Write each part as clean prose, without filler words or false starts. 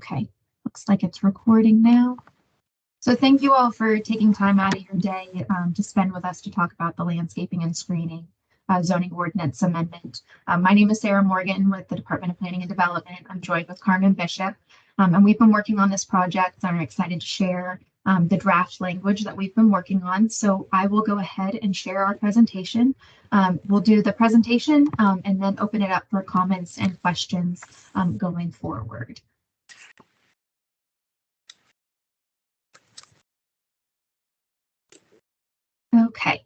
Okay, looks like it's recording now. So thank you all for taking time out of your day to spend with us to talk about the landscaping and screening zoning ordinance amendment. My name is Sarah Morgan with the Department of Planning and Development. I'm joined with Carmen Bishop, and we've been working on this project and are excited to share the draft language that we've been working on. So I will go ahead and share our presentation. We'll do the presentation and then open it up for comments and questions going forward. Okay,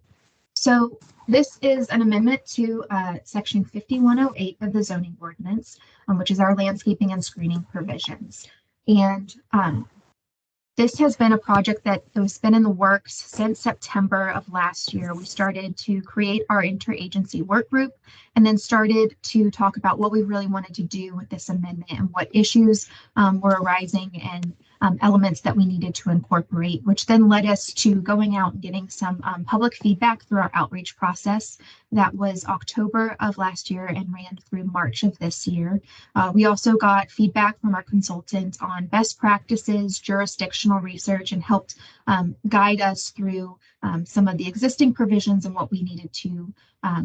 so this is an amendment to section 5108 of the zoning ordinance, which is our landscaping and screening provisions. And this has been a project that has been in the works since September of last year. We started to create our interagency work group and then started to talk about what we really wanted to do with this amendment and what issues were arising and elements that we needed to incorporate, which then led us to going out and getting some public feedback through our outreach process. That was October of last year and ran through March of this year. We also got feedback from our consultant on best practices, jurisdictional research, and helped guide us through some of the existing provisions and what we needed to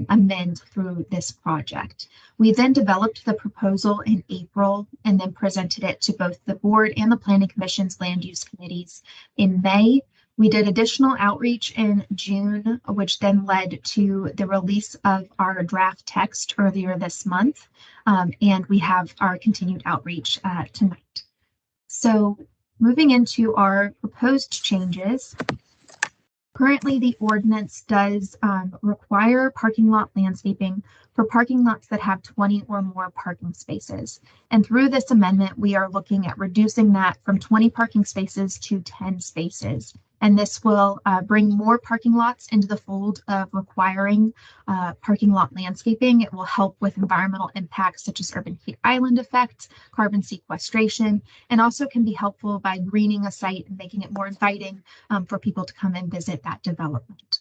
amend through this project. We then developed the proposal in April and then presented it to both the board and the Planning Commission's land use committees in May. We did additional outreach in June, which then led to the release of our draft text earlier this month, and we have our continued outreach tonight. So moving into our proposed changes, currently the ordinance does require parking lot landscaping for parking lots that have 20 or more parking spaces. And through this amendment, we are looking at reducing that from 20 parking spaces to 10 spaces. And this will bring more parking lots into the fold of requiring parking lot landscaping. It will help with environmental impacts such as urban heat island effect, carbon sequestration, and also can be helpful by greening a site and making it more inviting for people to come and visit that development.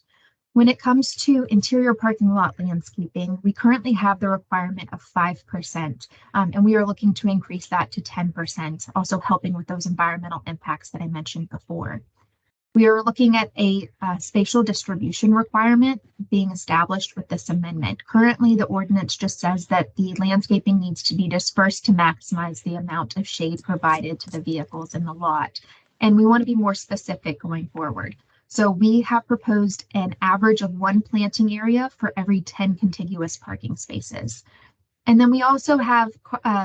When it comes to interior parking lot landscaping, we currently have the requirement of 5%, and we are looking to increase that to 10%, also helping with those environmental impacts that I mentioned before. We are looking at a spatial distribution requirement being established with this amendment. Currently, the ordinance just says that the landscaping needs to be dispersed to maximize the amount of shade provided to the vehicles in the lot. And we want to be more specific going forward. So we have proposed an average of 1 planting area for every 10 contiguous parking spaces. And then we also have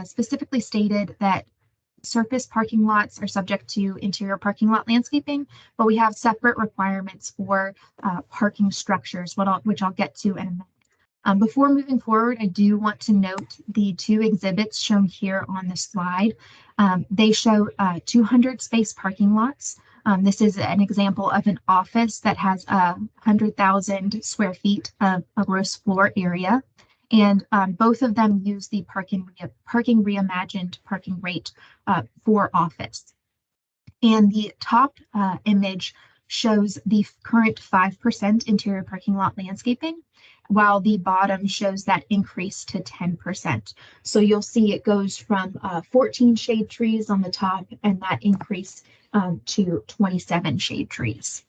specifically stated that surface parking lots are subject to interior parking lot landscaping, but we have separate requirements for parking structures, which I'll get to in a minute. Before moving forward, I do want to note the 2 exhibits shown here on the slide. They show 200 space parking lots. This is an example of an office that has 100,000 square feet of a gross floor area. And both of them use the parking reimagined parking rate for office. And the top image shows the current 5% interior parking lot landscaping, while the bottom shows that increase to 10%. So you'll see it goes from 14 shade trees on the top and that increase to 27 shade trees.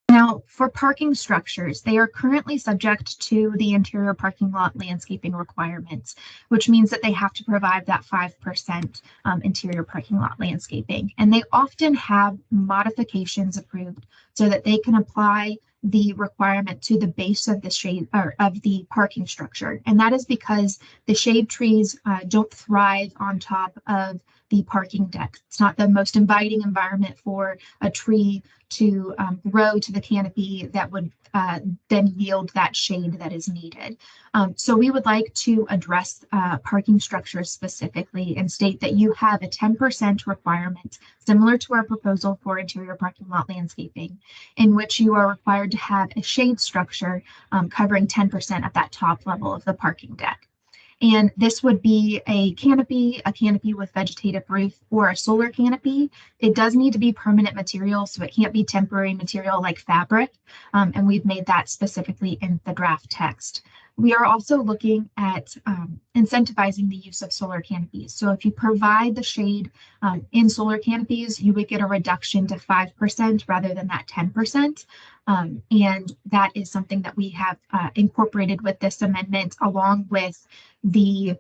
Now, for parking structures, they are currently subject to the interior parking lot landscaping requirements, which means that they have to provide that 5% interior parking lot landscaping. And they often have modifications approved so that they can apply the requirement to the base of the shade or of the parking structure. And that is because the shade trees don't thrive on top of the parking deck. It's not the most inviting environment for a tree to grow to the canopy that would then yield that shade that is needed. So we would like to address parking structures specifically and state that you have a 10% requirement, similar to our proposal for interior parking lot landscaping, in which you are required to have a shade structure covering 10% of that top level of the parking deck. And this would be a canopy with vegetative roof, or a solar canopy. It does need to be permanent material, so it can't be temporary material like fabric. And we've made that specifically in the draft text. We are also looking at incentivizing the use of solar canopies. So if you provide the shade in solar canopies, you would get a reduction to 5% rather than that 10%. And that is something that we have incorporated with this amendment, along with the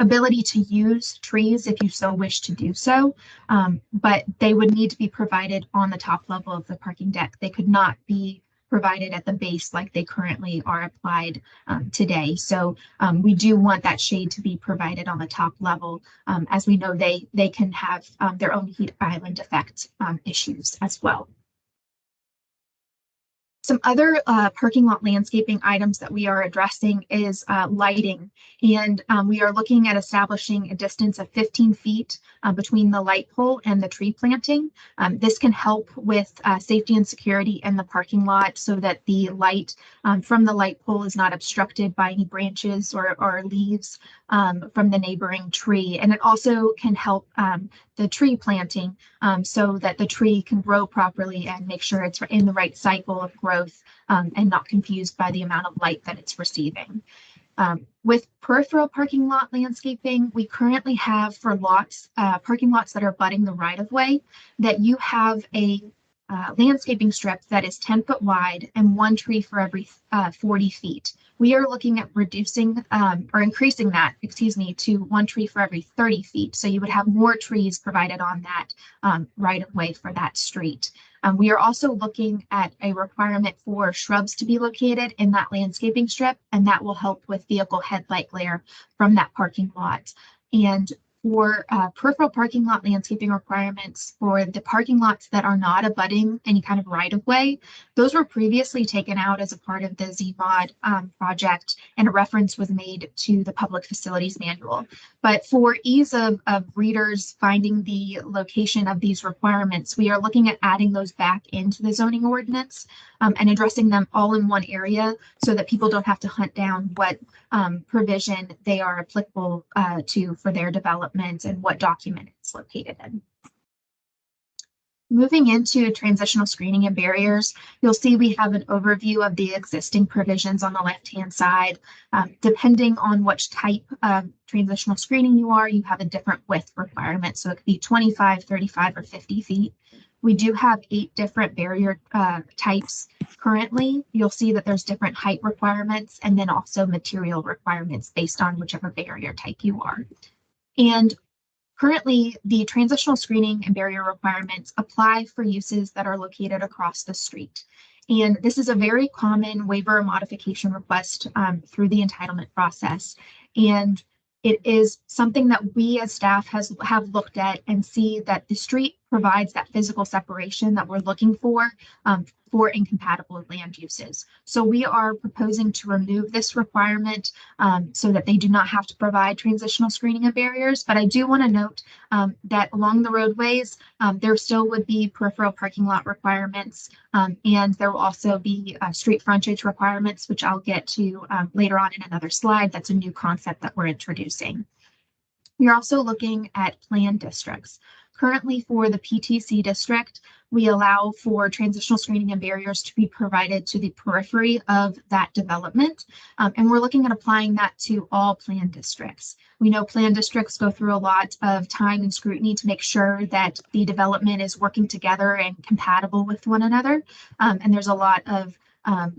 ability to use trees if you so wish to do so, but they would need to be provided on the top level of the parking deck. They could not be provided at the base like they currently are applied today. So we do want that shade to be provided on the top level, as we know they can have their own heat island effect issues as well. Some other parking lot landscaping items that we are addressing is lighting. And we are looking at establishing a distance of 15 feet between the light pole and the tree planting. This can help with safety and security in the parking lot so that the light from the light pole is not obstructed by any branches or leaves from the neighboring tree. And it also can help the tree planting so that the tree can grow properly and make sure it's in the right cycle of growth and not confused by the amount of light that it's receiving. With peripheral parking lot landscaping, we currently have for lots, parking lots that are abutting the right-of-way, that you have a landscaping strip that is 10 foot wide and one tree for every 40 feet. We are looking at reducing or increasing that, to one tree for every 30 feet. So you would have more trees provided on that right of way for that street. We are also looking at a requirement for shrubs to be located in that landscaping strip, and that will help with vehicle headlight glare from that parking lot. And for peripheral parking lot landscaping requirements for the parking lots that are not abutting any kind of right-of-way, those were previously taken out as a part of the ZMOD project, and a reference was made to the Public Facilities Manual. But for ease of readers finding the location of these requirements, we are looking at adding those back into the zoning ordinance and addressing them all in one area so that people don't have to hunt down what provision they are applicable to for their development and what document it's located in. Moving into transitional screening and barriers, you'll see we have an overview of the existing provisions on the left-hand side. Depending on which type of transitional screening you are, you have a different width requirement. So it could be 25, 35, or 50 feet. We do have 8 different barrier types currently. You'll see that there's different height requirements and then also material requirements based on whichever barrier type you are. And currently, the transitional screening and barrier requirements apply for uses that are located across the street. And this is a very common waiver modification request through the entitlement process. And it is something that we as staff have looked at and see that the street provides that physical separation that we're looking for incompatible land uses. So we are proposing to remove this requirement so that they do not have to provide transitional screening and barriers. But I do want to note that along the roadways, there still would be peripheral parking lot requirements, and there will also be street frontage requirements, which I'll get to later on in another slide. That's a new concept that we're introducing. We're also looking at planned districts. Currently, for the PTC district, we allow for transitional screening and barriers to be provided to the periphery of that development. And we're looking at applying that to all planned districts. We know planned districts go through a lot of time and scrutiny to make sure that the development is working together and compatible with one another. And there's a lot of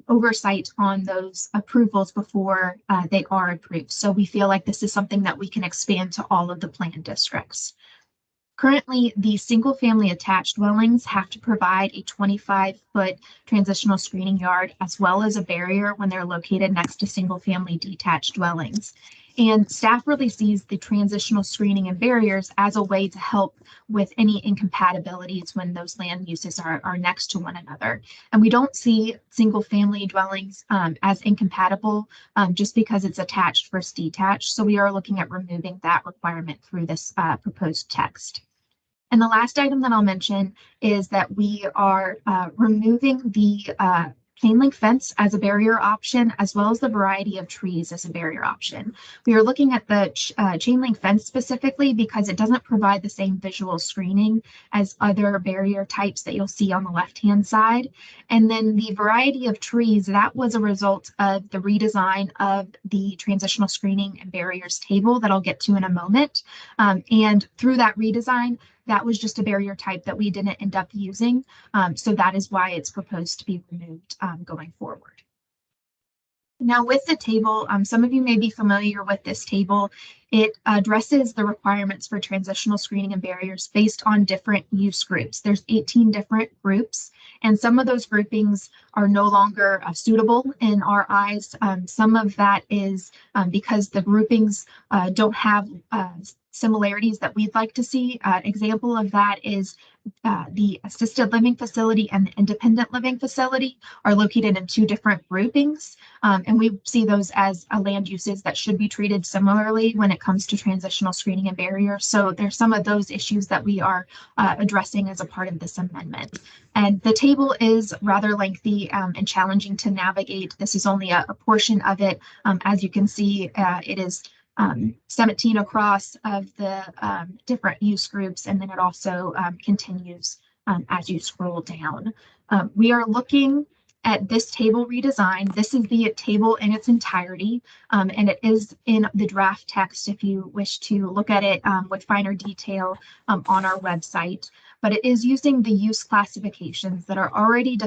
oversight on those approvals before they are approved. So we feel like this is something that we can expand to all of the planned districts. Currently, the single-family attached dwellings have to provide a 25-foot transitional screening yard as well as a barrier when they're located next to single-family detached dwellings. And staff really sees the transitional screening and barriers as a way to help with any incompatibilities when those land uses are next to one another. And we don't see single-family dwellings as incompatible just because it's attached versus detached. So we are looking at removing that requirement through this proposed text. And the last item that I'll mention is that we are removing the chain link fence as a barrier option, as well as the variety of trees as a barrier option. We are looking at the chain link fence specifically because it doesn't provide the same visual screening as other barrier types that you'll see on the left-hand side. And then the variety of trees, that was a result of the redesign of the transitional screening and barriers table that I'll get to in a moment. And through that redesign, that was just a barrier type that we didn't end up using. So that is why it's proposed to be removed going forward. Now with the table, some of you may be familiar with this table. It addresses the requirements for transitional screening and barriers based on different use groups. There's 18 different groups, and some of those groupings are no longer suitable in our eyes. Some of that is because the groupings don't have similarities that we'd like to see. Example of that is the assisted living facility and the independent living facility are located in two different groupings. And we see those as land uses that should be treated similarly when it comes to transitional screening and barriers. So there's some of those issues that we are addressing as a part of this amendment. And the table is rather lengthy and challenging to navigate. This is only a portion of it. As you can see, it is 17 across of the different use groups, and then it also continues as you scroll down. We are looking at this table redesign. This is the table in its entirety, and it is in the draft text if you wish to look at it with finer detail on our website. But it is using the use classifications that are already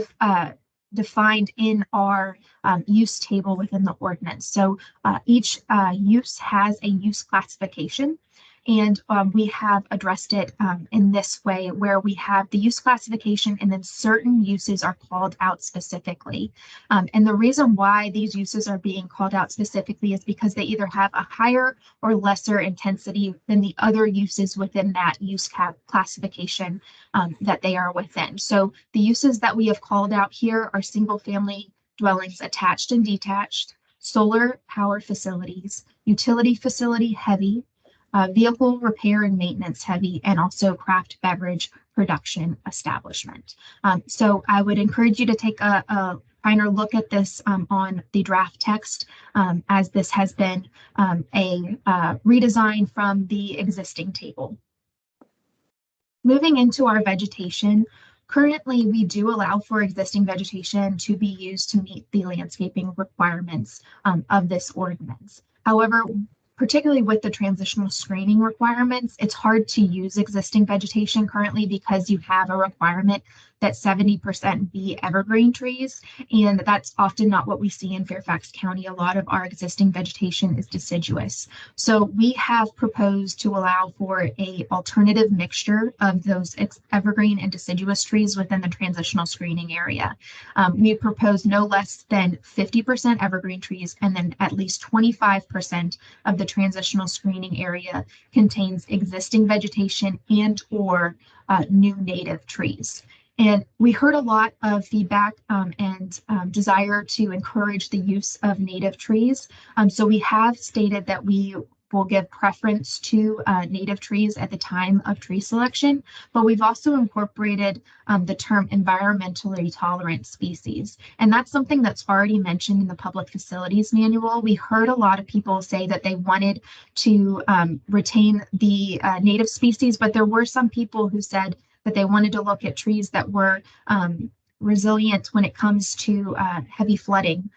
defined in our use table within the ordinance. So each use has a use classification, and we have addressed it in this way where we have the use classification and then certain uses are called out specifically. And the reason why these uses are being called out specifically is because they either have a higher or lesser intensity than the other uses within that use classification that they are within. So the uses that we have called out here are single family dwellings attached and detached, solar power facilities, utility facility heavy, vehicle repair and maintenance heavy, and also craft beverage production establishment. So I would encourage you to take a finer look at this on the draft text, as this has been a redesign from the existing table. Moving into our vegetation, currently we do allow for existing vegetation to be used to meet the landscaping requirements of this ordinance. However, particularly with the transitional screening requirements, it's hard to use existing vegetation currently because you have a requirement that 70% be evergreen trees, and that's often not what we see in Fairfax County. A lot of our existing vegetation is deciduous. So we have proposed to allow for an alternative mixture of those evergreen and deciduous trees within the transitional screening area. We propose no less than 50% evergreen trees, and then at least 25% of the transitional screening area contains existing vegetation and or new native trees. And we heard a lot of feedback and desire to encourage the use of native trees. So we have stated that we will give preference to native trees at the time of tree selection, but we've also incorporated the term environmentally tolerant species. And that's something that's already mentioned in the public facilities manual. We heard a lot of people say that they wanted to retain the native species, but there were some people who said that they wanted to look at trees that were resilient when it comes to heavy flooding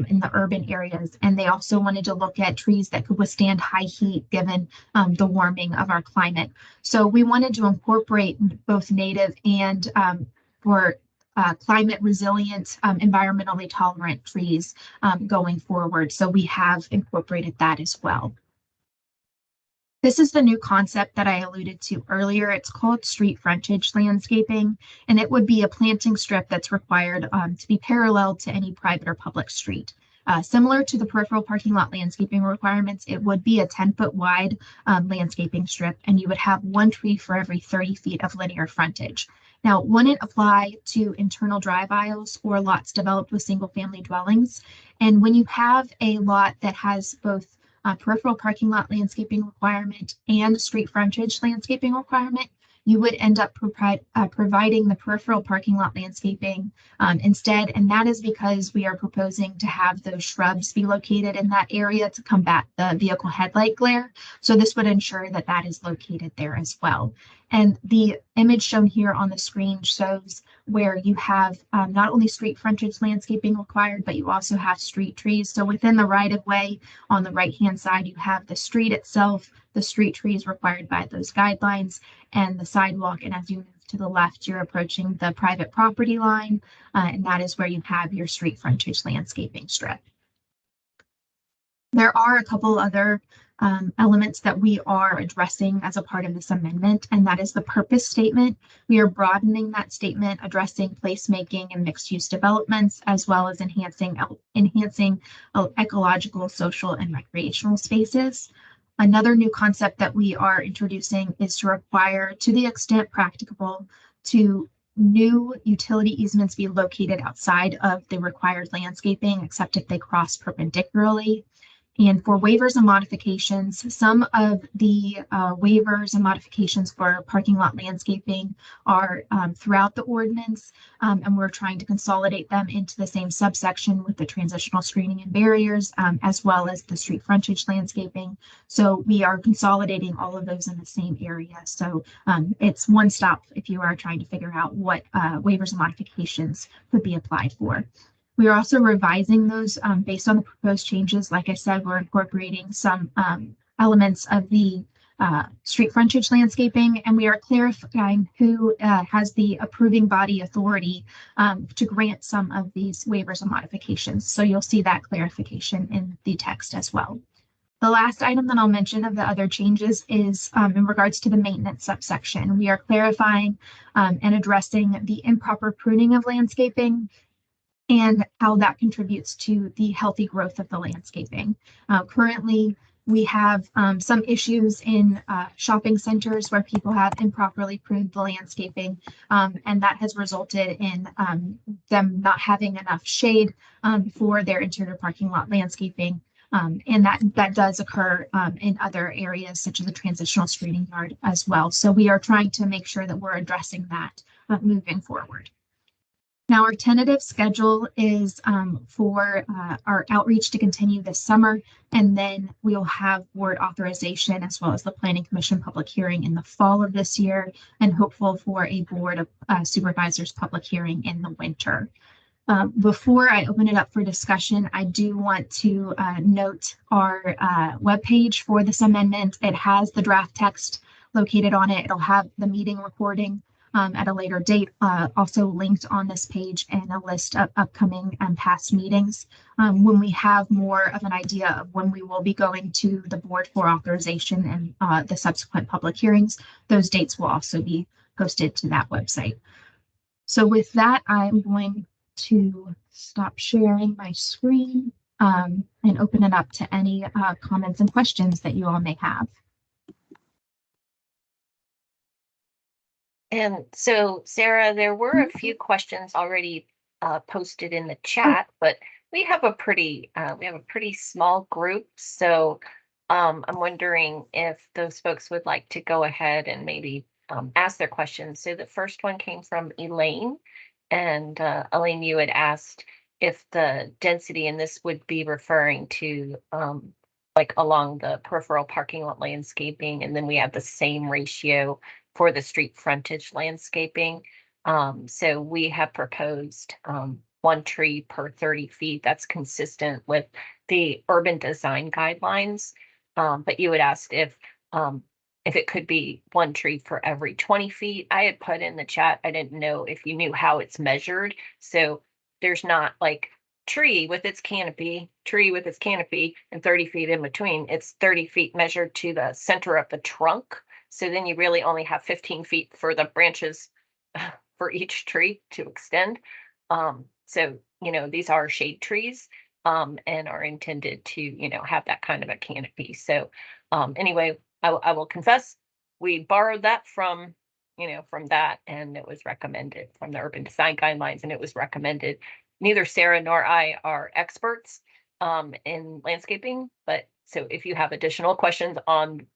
in the urban areas. And they also wanted to look at trees that could withstand high heat given the warming of our climate. So we wanted to incorporate both native and for climate resilient, environmentally tolerant trees going forward. So we have incorporated that as well. This is the new concept that I alluded to earlier. It's called street frontage landscaping, and it would be a planting strip that's required to be parallel to any private or public street. Similar to the peripheral parking lot landscaping requirements, it would be a 10-foot wide landscaping strip, and you would have one tree for every 30 feet of linear frontage. Now, wouldn't apply to internal drive aisles or lots developed with single family dwellings. And when you have a lot that has both peripheral parking lot landscaping requirement and street frontage landscaping requirement, you would end up providing the peripheral parking lot landscaping instead. And that is because we are proposing to have those shrubs be located in that area to combat the vehicle headlight glare. So this would ensure that that is located there as well. And the image shown here on the screen shows where you have not only street frontage landscaping required, but you also have street trees. So within the right of way on the right-hand side, you have the street itself, the street trees required by those guidelines, and the sidewalk. And as you move to the left, you're approaching the private property line, and that is where you have your street frontage landscaping strip. There are a couple other elements that we are addressing as a part of this amendment, and that is the purpose statement. We are broadening that statement, addressing placemaking and mixed-use developments, as well as enhancing ecological, social, and recreational spaces. Another new concept that we are introducing is to require, to the extent practicable, to new utility easements be located outside of the required landscaping, except if they cross perpendicularly. And for waivers and modifications, some of the waivers and modifications for parking lot landscaping are throughout the ordinance, and we're trying to consolidate them into the same subsection with the transitional screening and barriers, as well as the street frontage landscaping. So we are consolidating all of those in the same area. So it's one stop if you are trying to figure out what waivers and modifications could be applied for. We are also revising those based on the proposed changes. Like I said, we're incorporating some elements of the street frontage landscaping, and we are clarifying who has the approving body authority to grant some of these waivers and modifications. So you'll see that clarification in the text as well. The last item that I'll mention of the other changes is in regards to the maintenance subsection. We are clarifying and addressing the improper pruning of landscaping and how that contributes to the healthy growth of the landscaping. Currently, we have some issues in shopping centers where people have improperly pruned the landscaping, and that has resulted in them not having enough shade for their interior parking lot landscaping. And that does occur in other areas, such as the transitional screening yard as well. So we are trying to make sure that we're addressing that moving forward. Now, our tentative schedule is for our outreach to continue this summer, and then we'll have board authorization as well as the Planning Commission public hearing in the fall of this year, and hopeful for a Board of Supervisors public hearing in the winter. Before I open it up for discussion, I do want to note our webpage for this amendment. It has the draft text located on it. It'll have the meeting recording at a later date, also linked on this page, and a list of upcoming and past meetings. When we have more of an idea of when we will be going to the board for authorization and the subsequent public hearings, those dates will also be posted to that website. So with that, I'm going to stop sharing my screen and open it up to any comments and questions that you all may have. And so, Sarah, there were a few questions already posted in the chat, but we have a pretty small group. So I'm wondering if those folks would like to go ahead and maybe ask their questions. So the first one came from Elaine, and Elaine, you had asked if the density, and this would be referring to like along the peripheral parking lot landscaping, and then we have the same ratio for the street frontage landscaping. So we have proposed 1 tree per 30 feet. That's consistent with the urban design guidelines. But you had asked if it could be 1 tree for every 20 feet. I had put in the chat, I didn't know if you knew how it's measured. So there's not like tree with its canopy, and 30 feet in between. It's 30 feet measured to the center of the trunk. So then you really only have 15 feet for the branches for each tree to extend. So, these are shade trees and are intended to, have that kind of a canopy. So anyway, I will confess, we borrowed that from that, and it was recommended from the urban design guidelines, and it was recommended. Neither Sarah nor I are experts in landscaping, but so if you have additional questions on,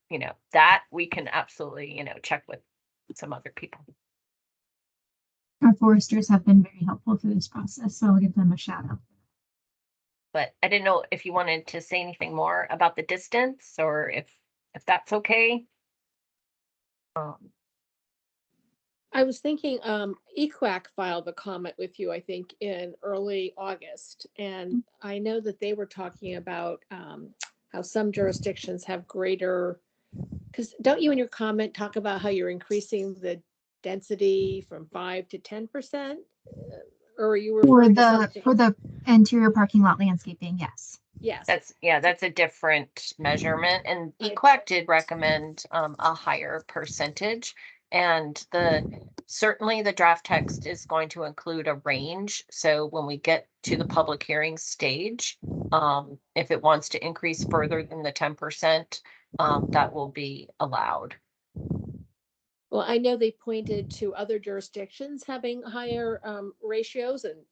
that, we can absolutely, check with some other people. Our foresters have been very helpful through this process, so I'll give them a shout out. But I didn't know if you wanted to say anything more about the distance, or if that's okay. I was thinking, EQUAC filed a comment with you, I think, in early August. And I know that they were talking about how some jurisdictions have greater, because don't you in your comment talk about how you're increasing the density from 5 to 10%? Or you were For the interior parking lot landscaping, yes. Yes. That's a different measurement, and Right. EQUAC did recommend a higher percentage, and certainly the draft text is going to include a range. So when we get to the public hearing stage, if it wants to increase further than the 10%, that will be allowed. Well, I know they pointed to other jurisdictions having higher ratios, and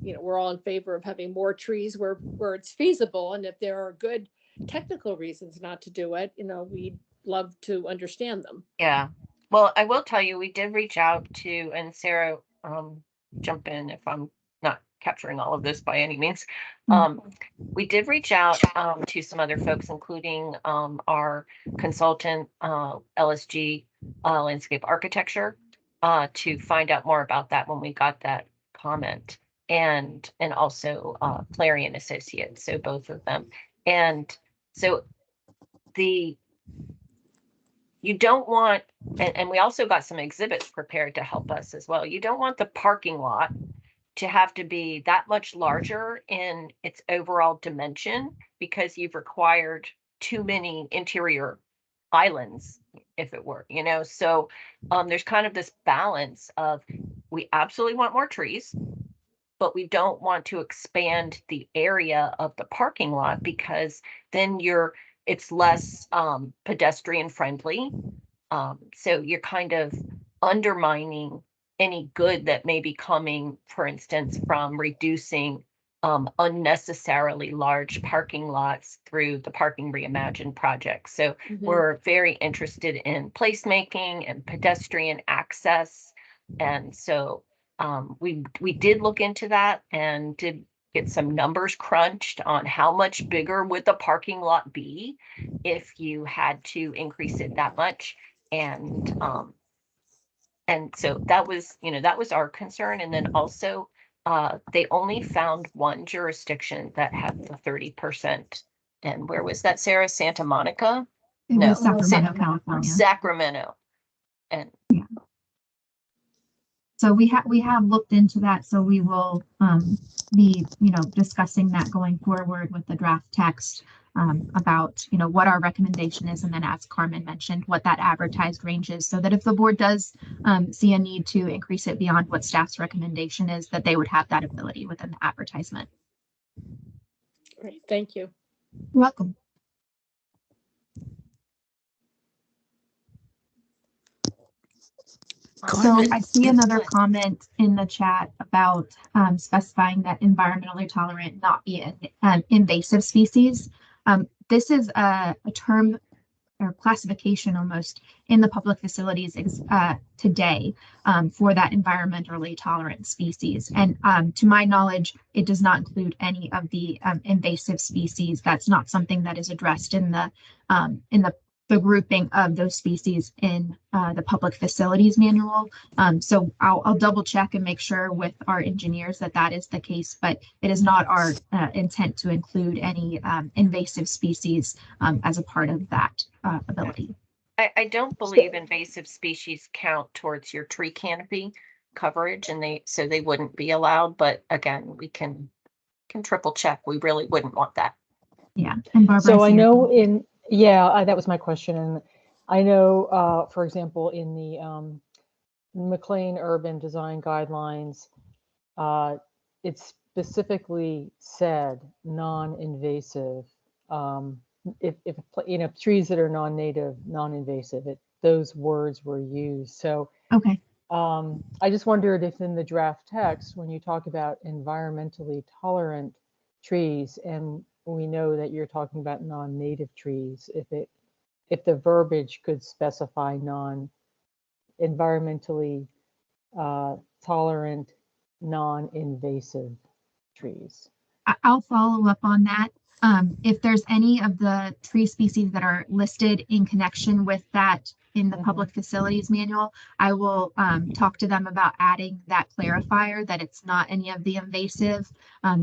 we're all in favor of having more trees where it's feasible. And if there are good technical reasons not to do it, we'd love to understand them. Yeah. Well, I will tell you, we did reach out to, and Sarah, jump in if I'm not capturing all of this by any means. We did reach out to some other folks, including our consultant, LSG Landscape Architecture, to find out more about that when we got that comment, and also Clarion Associates, so both of them. And so you don't want, and we also got some exhibits prepared to help us as well. You don't want the parking lot to have to be that much larger in its overall dimension, because you've required too many interior islands, if it were, so there's kind of this balance of, we absolutely want more trees, but we don't want to expand the area of the parking lot, because then it's less pedestrian friendly. So you're kind of undermining any good that may be coming, for instance, from reducing unnecessarily large parking lots through the Parking Reimagined project. So we're very interested in placemaking and pedestrian access. And so we did look into that and did get some numbers crunched on how much bigger would the parking lot be if you had to increase it that much. And so that was our concern. And then also they only found one jurisdiction that had the 30%. And where was that, Sarah? Santa Monica? It was Sacramento, California. Sacramento. And yeah. So we have looked into that. So we will be discussing that going forward with the draft text about what our recommendation is, and then, as Carmen mentioned, what that advertised range is, so that if the board does see a need to increase it beyond what staff's recommendation is, that they would have that ability within the advertisement. Great, thank you. You're welcome. So I see another comment in the chat about specifying that environmentally tolerant not be an invasive species. This is a term or classification almost in the public facilities today for that environmentally tolerant species. And to my knowledge, it does not include any of the invasive species. That's not something that is addressed in the grouping of those species in the public facilities manual. So I'll double check and make sure with our engineers that is the case, but it is not our intent to include any invasive species as a part of that ability. I don't believe invasive species count towards your tree canopy coverage, and they wouldn't be allowed. But again, we can triple check. We really wouldn't want that. Yeah. And Barbara, so I know that was my question. And I know, for example, in the McLean Urban Design Guidelines, it specifically said non-invasive. If trees that are non-native, non-invasive, those words were used. So okay. I just wondered if in the draft text, when you talk about environmentally tolerant trees, and we know that you're talking about non-native trees, if the verbiage could specify non-invasive environmentally tolerant, non-invasive trees. I'll follow up on that. If there's any of the tree species that are listed in connection with that in the public facilities manual, I will talk to them about adding that clarifier that it's not any of the invasive,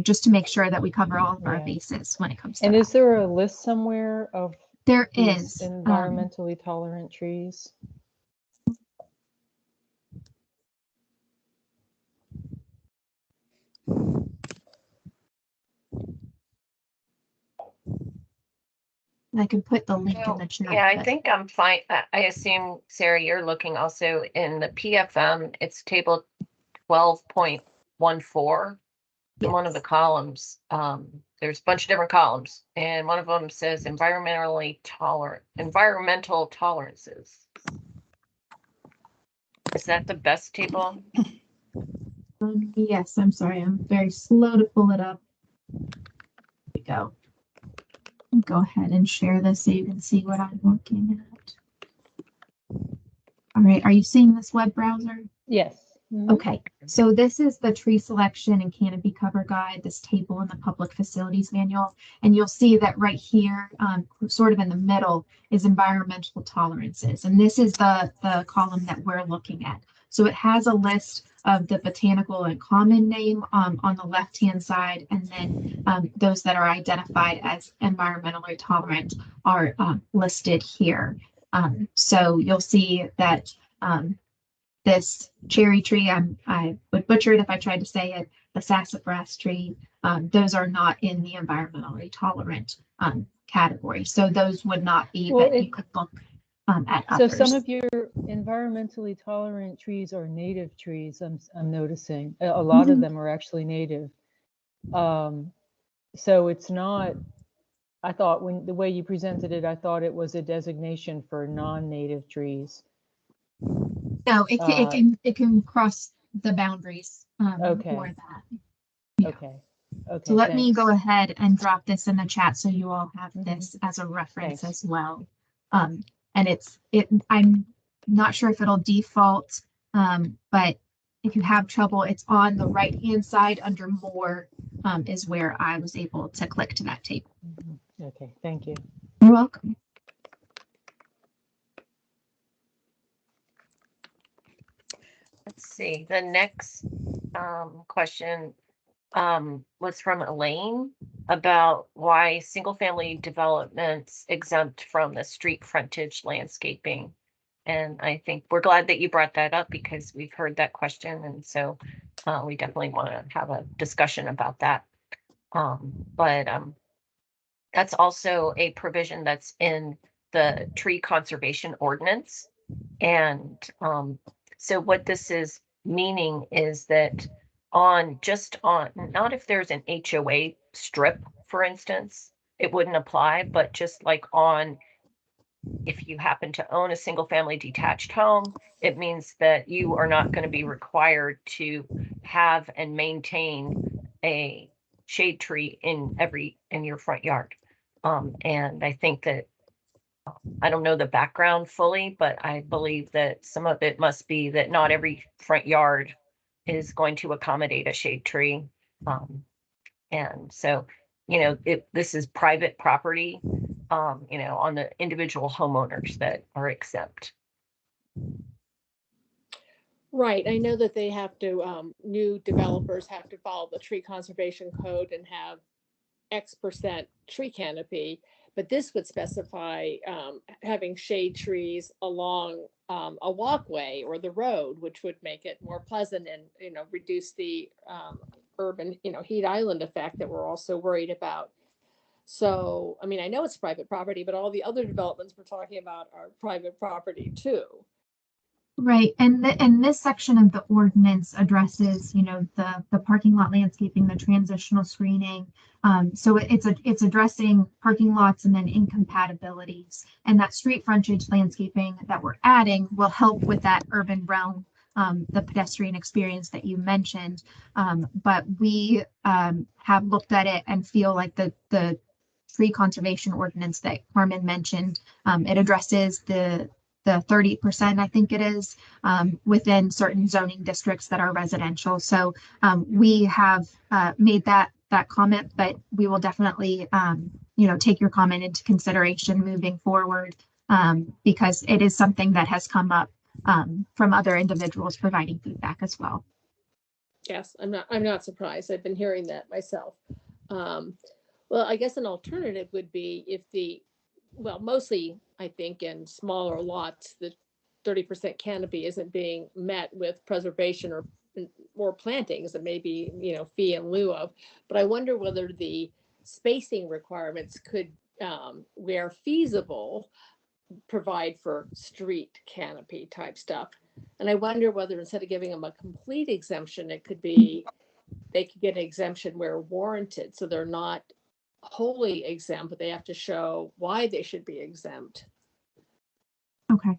just to make sure that we cover all of our bases when it comes to And that. is there a list somewhere of There these is environmentally tolerant trees? I can put the link in the chat. Yeah, I but- think I'm fine. I assume, Sarah, you're looking also in the PFM. It's table 12.14. In one of the Yes. columns, there's a bunch of different columns, and one of them says environmental tolerances. Is that the best table? Yes, I'm sorry. I'm very slow to pull it up. Here we go. I'll go ahead and share this so you can see what I'm looking at. All right, are you seeing this web browser? Yes. Mhm. Okay, so this is the tree selection and canopy cover guide, this table in the public facilities manual. And you'll see that right here, sort of in the middle, is environmental tolerances. And this is the column that we're looking at. So it has a list of the botanical and common name on the left-hand side, and then those that are identified as environmentally tolerant are listed here. So you'll see that this cherry tree, I would butcher it if I tried to say it, the sassafras tree, those are not in the environmentally tolerant category. So those would not be Well, that you could look at So others. some of your environmentally tolerant trees are native trees. I'm noticing a lot of them are actually native. So it's not. I thought when the way you presented it, I thought it was a designation for non-native trees. No, it can cross the boundaries Okay. for that. Yeah. Okay. Okay. So let me thanks. go ahead and drop this in the chat so you all have this as a reference Thanks. as well. And I'm not sure if it'll default, but if you have trouble, it's on the right-hand side under more, is where I was able to click to that table. Okay. Thank you. You're welcome. Let's see. The next question was from Elaine about why single-family developments exempt from the street frontage landscaping. And I think we're glad that you brought that up because we've heard that question, and so we definitely want to have a discussion about that. But that's also a provision that's in the tree conservation ordinance. And so what this is meaning is that not if there's an HOA strip, for instance, it wouldn't apply, but just like if you happen to own a single family detached home, it means that you are not going to be required to have and maintain a shade tree in your front yard. And I think that I don't know the background fully, but I believe that some of it must be that not every front yard is going to accommodate a shade tree. And so, this is private property, on the individual homeowners that are exempt. Right. I know that they have to, new developers have to follow the tree conservation code and have X% tree canopy, but this would specify having shade trees along a walkway or the road, which would make it more pleasant and, reduce the urban, heat island effect that we're also worried about. So, I mean, I know it's private property, but all the other developments we're talking about are private property too. Right, and this section of the ordinance addresses, the parking lot landscaping, the transitional screening. So it's addressing parking lots and then incompatibilities, and that street frontage landscaping that we're adding will help with that urban realm, the pedestrian experience that you mentioned. But we have looked at it and feel like the tree conservation ordinance that Carmen mentioned, it addresses the the 30%, I think it is, within certain zoning districts that are residential. So we have made that comment, but we will definitely, take your comment into consideration moving forward, because it is something that has come up from other individuals providing feedback as well. Yes, I'm not surprised. I've been hearing that myself. Well, I guess an alternative would be if mostly I think in smaller lots, the 30% canopy isn't being met with preservation or plantings that may be, fee in lieu of. But I wonder whether the spacing requirements could, where feasible, provide for street canopy type stuff. And I wonder whether instead of giving them a complete exemption, they could get an exemption where warranted. So they're not wholly exempt, but they have to show why they should be exempt. Okay.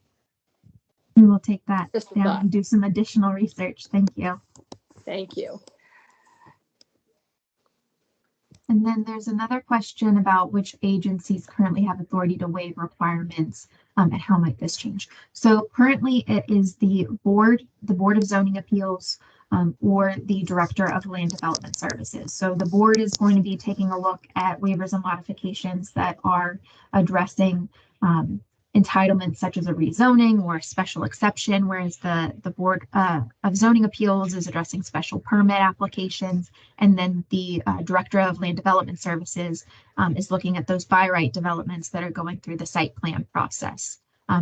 We will take that Just a down thought. and do some additional research. Thank you. Thank you. And then there's another question about which agencies currently have authority to waive requirements, and how might this change. So currently it is the Board of Zoning Appeals, or the Director of Land Development Services. So the board is going to be taking a look at waivers and modifications that are addressing entitlements such as a rezoning or a special exception, whereas the Board of Zoning Appeals is addressing special permit applications, and then the Director of Land Development Services is looking at those by right developments that are going through the site plan process.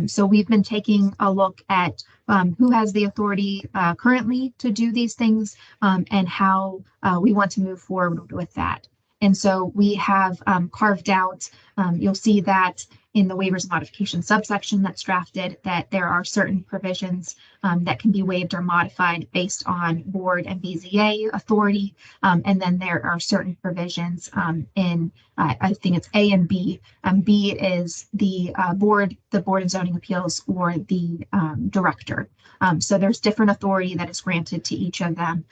So we've been taking a look at who has the authority currently to do these things, and how we want to move forward with that. And so we have carved out, you'll see that in the waivers and modification subsection that's drafted, that there are certain provisions that can be waived or modified based on board and BZA authority. And then there are certain provisions in, I think it's A and B. B is the Board of Zoning Appeals, or the director. So there's different authority that is granted to each of them.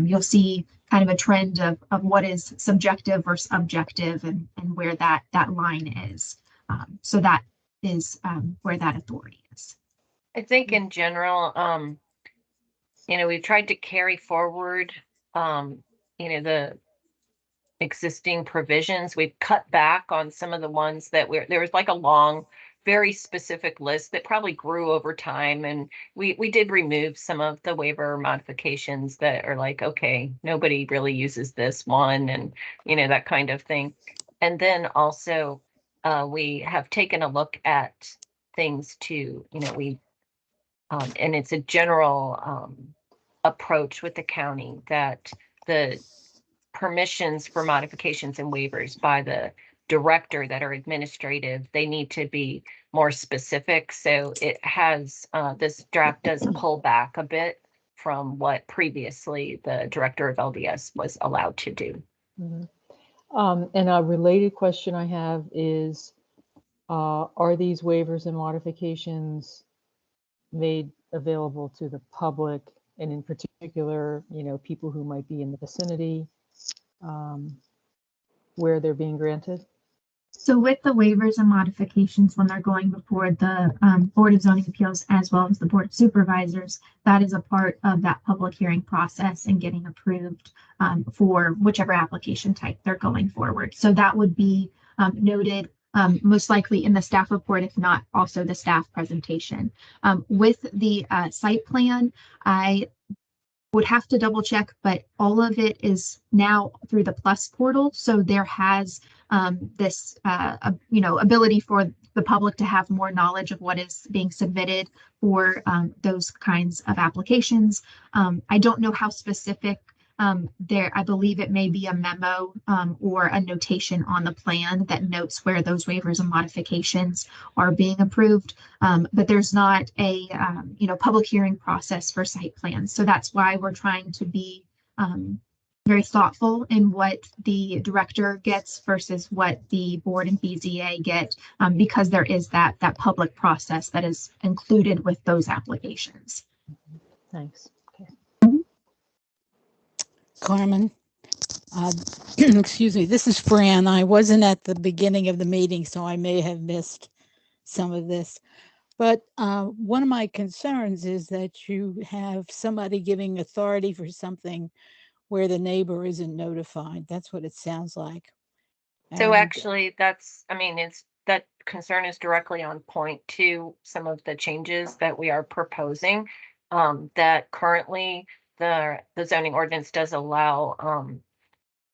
You'll see kind of a trend of what is subjective versus objective, and where that line is. So that is where that authority is. I think in general, we've tried to carry forward, the existing provisions. We've cut back on some of the ones that there was like a long, very specific list that probably grew over time. And we did remove some of the waiver modifications that are like, okay, nobody really uses this one, and, that kind of thing. And then also, we have taken a look at things to, and it's a general approach with the county that the permissions for modifications and waivers by the director that are administrative, they need to be more specific. So it has, this draft does pull back a bit from what previously the director of LDS was allowed to do. Mm-hmm. And a related question I have is, are these waivers and modifications made available to the public, and in particular, people who might be in the vicinity where they're being granted? So with the waivers and modifications, when they're going before the Board of Zoning Appeals as well as the Board of Supervisors, that is a part of that public hearing process and getting approved for whichever application type they're going forward. So that would be noted most likely in the staff report, if not also the staff presentation. With the site plan, I would have to double check, but all of it is now through the Plus portal. So there has this, ability for the public to have more knowledge of what is being submitted for those kinds of applications. I don't know how specific there, I believe it may be a memo or a notation on the plan that notes where those waivers and modifications are being approved. But there's not a, public hearing process for site plans. So that's why we're trying to be very thoughtful in what the director gets versus what the board and BZA get, because there is that public process that is included with those applications. Thanks. Carmen, excuse me, this is Fran. I wasn't at the beginning of the meeting, so I may have missed some of this. But one of my concerns is that you have somebody giving authority for something where the neighbor isn't notified. That's what it sounds like. So And actually, that's, I mean, that concern is directly on point to some of the changes that we are proposing. That currently the zoning ordinance does allow,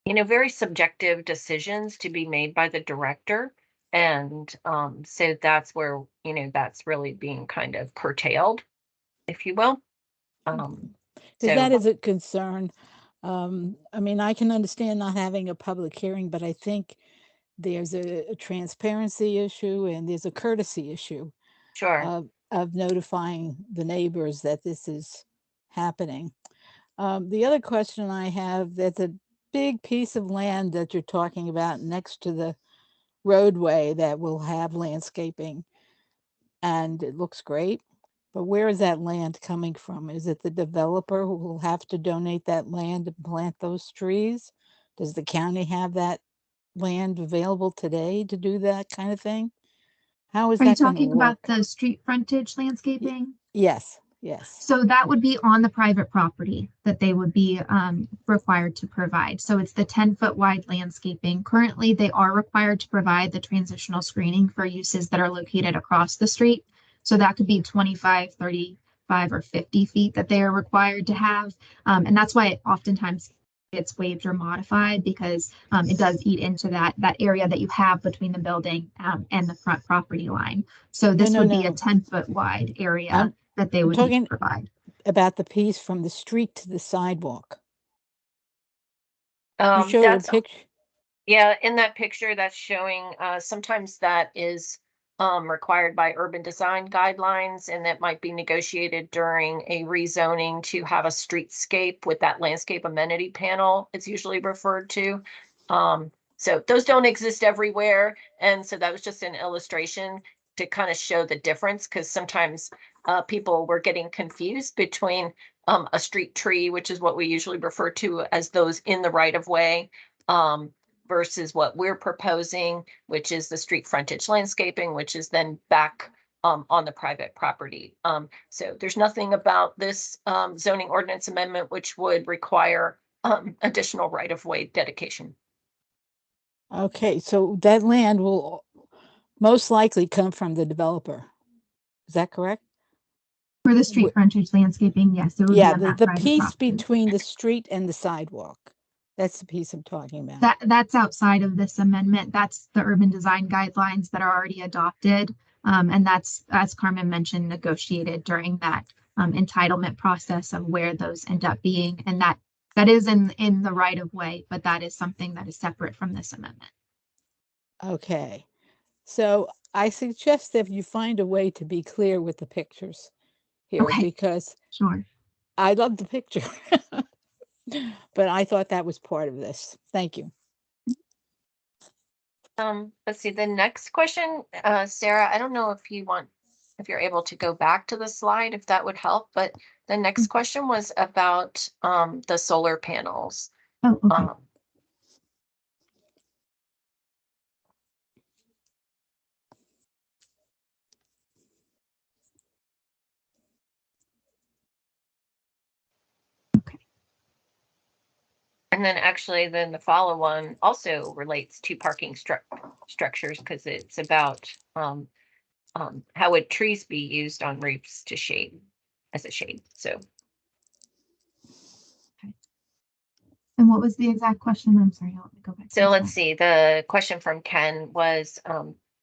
very subjective decisions to be made by the director. And so that's where, that's really being kind of curtailed, if you will. because that So is a concern. I mean, I can understand not having a public hearing, but I think there's a transparency issue and there's a courtesy issue sure. of notifying the neighbors that this is happening. The other question I have, there's a big piece of land that you're talking about next to the roadway that will have landscaping, and it looks great. But where is that land coming from? Is it the developer who will have to donate that land and plant those trees? Does the county have that land available today to do that kind of thing? How is Are you that going to talking about work? the street frontage landscaping? Yes, yes. So that would be on the private property that they would be required to provide. So it's the 10-foot wide landscaping. Currently, they are required to provide the transitional screening for uses that are located across the street. So that could be 25, 35, or 50 feet that they are required to have. And that's why it oftentimes gets waived or modified, because it does eat into that area that you have between the building and the front property line. So this would be a 10-foot wide area I'm, that they I'm would need to talking provide. about the piece from the street to the sidewalk. You showed a That's picture. Yeah, in that picture that's showing, sometimes that is required by urban design guidelines, and that might be negotiated during a rezoning to have a streetscape with that landscape amenity panel, it's usually referred to. So those don't exist everywhere. And so that was just an illustration to kind of show the difference, because sometimes people were getting confused between a street tree, which is what we usually refer to as those in the right of way. Versus what we're proposing, which is the street frontage landscaping, which is then back on the private property. So there's nothing about this zoning ordinance amendment which would require additional right-of-way dedication. Okay, so that land will most likely come from the developer. Is that correct? For the street frontage landscaping, yes, it would be Yeah, on that the private piece property. between the street and the sidewalk. That's the piece I'm talking about. That's outside of this amendment. That's the urban design guidelines that are already adopted. And that's, as Carmen mentioned, negotiated during that entitlement process of where those end up being. And that is in the right of way, but that is something that is separate from this amendment. Okay, so I suggest that you find a way to be clear with the pictures here, Okay, because sure. I love the picture, but I thought that was part of this. Thank you. Let's see, the next question, Sarah, I don't know if you're able to go back to the slide, if that would help, but the next question was about the solar panels. Oh, okay. And then actually then the follow one also relates to parking structures, because it's about how would trees be used on roofs to shade, as a shade. So And what was the exact question? I'm sorry, let me go back. so let's see, the question from Ken was,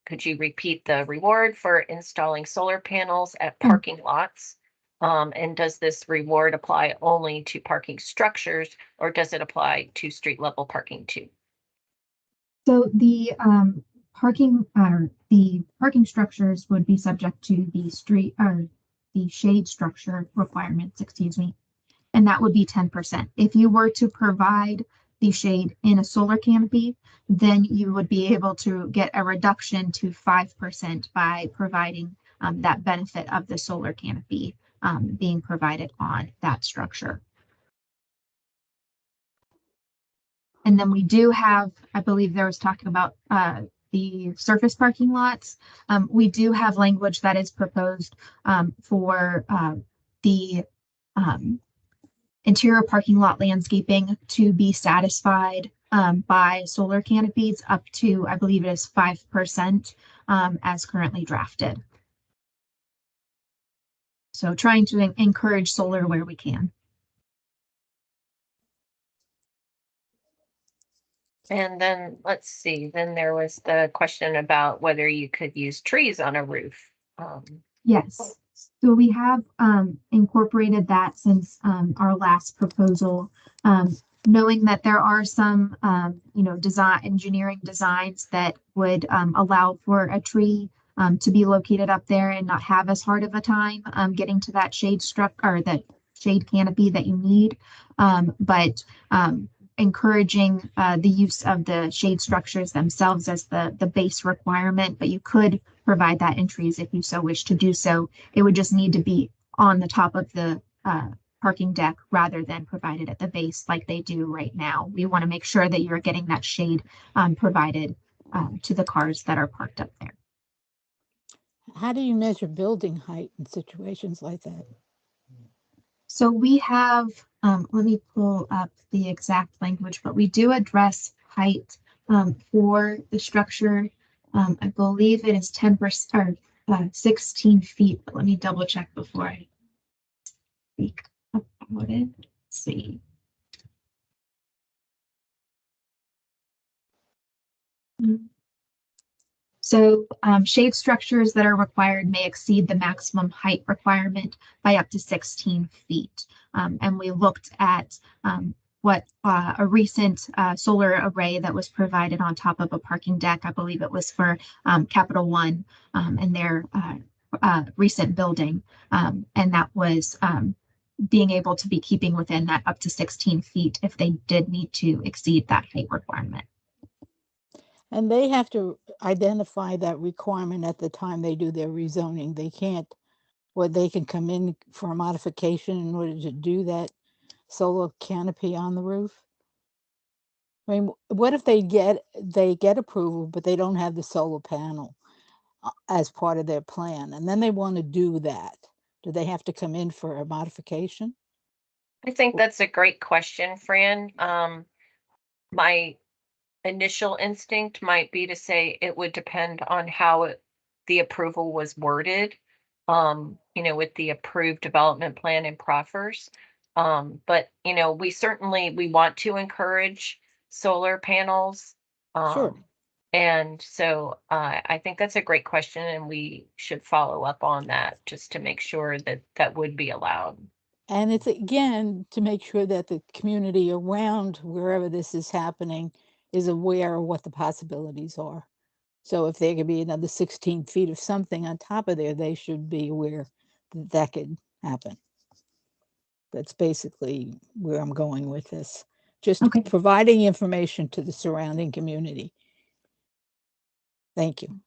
could you repeat the reward for installing solar panels at parking lots? And does this reward apply only to parking structures, or does it apply to street level parking too? So the parking structures would be subject to the street or the shade structure requirements, excuse me, and that would be 10%. If you were to provide the shade in a solar canopy, then you would be able to get a reduction to 5% by providing that benefit of the solar canopy being provided on that structure. And then we do have, I believe there was talking about the surface parking lots. We do have language that is proposed for the interior parking lot landscaping to be satisfied by solar canopies up to, I believe it is 5% as currently drafted. So trying to encourage solar where we can. And then let's see, then there was the question about whether you could use trees on a roof. Yes. So we have incorporated that since our last proposal, knowing that there are some, engineering designs that would allow for a tree to be located up there and not have as hard of a time getting to that shade or that shade canopy that you need. But encouraging the use of the shade structures themselves as the base requirement, but you could provide that in trees if you so wish to do so. It would just need to be on the top of the parking deck rather than provided at the base like they do right now. We want to make sure that you're getting that shade provided to the cars that are parked up there. How do you measure building height in situations like that? So we have, let me pull up the exact language, but we do address height for the structure. I believe it is 10% or 16 feet, but let me double check before I speak about it. Let's see. So shade structures that are required may exceed the maximum height requirement by up to 16 feet. And we looked at what a recent solar array that was provided on top of a parking deck. I believe it was for Capital One and their recent building. And that was being able to be keeping within that up to 16 feet if they did need to exceed that height requirement. And they have to identify that requirement at the time they do their rezoning. They can't, or they can come in for a modification in order to do that solar canopy on the roof. I mean, what if they get approval, but they don't have the solar panel as part of their plan, and then they want to do that? Do they have to come in for a modification? I think that's a great question, Fran. My initial instinct might be to say it would depend on how the approval was worded, with the approved development plan and proffers. But, we want to encourage solar panels. Sure. And so I think that's a great question, and we should follow up on that just to make sure that that would be allowed. And it's, again, to make sure that the community around wherever this is happening is aware of what the possibilities are. So if there could be another 16 feet of something on top of there, they should be aware that that could happen. That's basically where I'm going with this. Just Okay. providing information to the surrounding community. Thank you.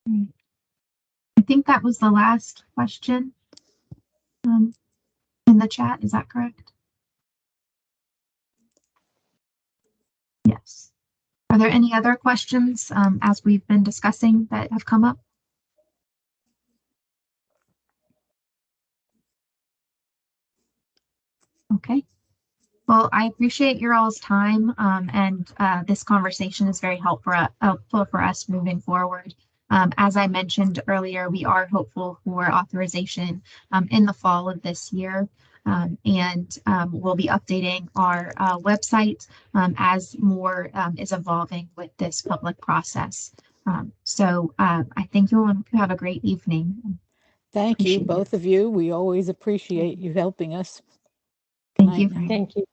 I think that was the last question in the chat. Is that correct? Yes. Are there any other questions as we've been discussing that have come up? Okay. Well, I appreciate your all's time and this conversation is very helpful for us moving forward. As I mentioned earlier, we are hopeful for authorization in the fall of this year. And we'll be updating our website as more is evolving with this public process. So I think you'll have a great evening. Thank you, Appreciate both of you. We always appreciate you helping us. Thank you. Good night. Thank you.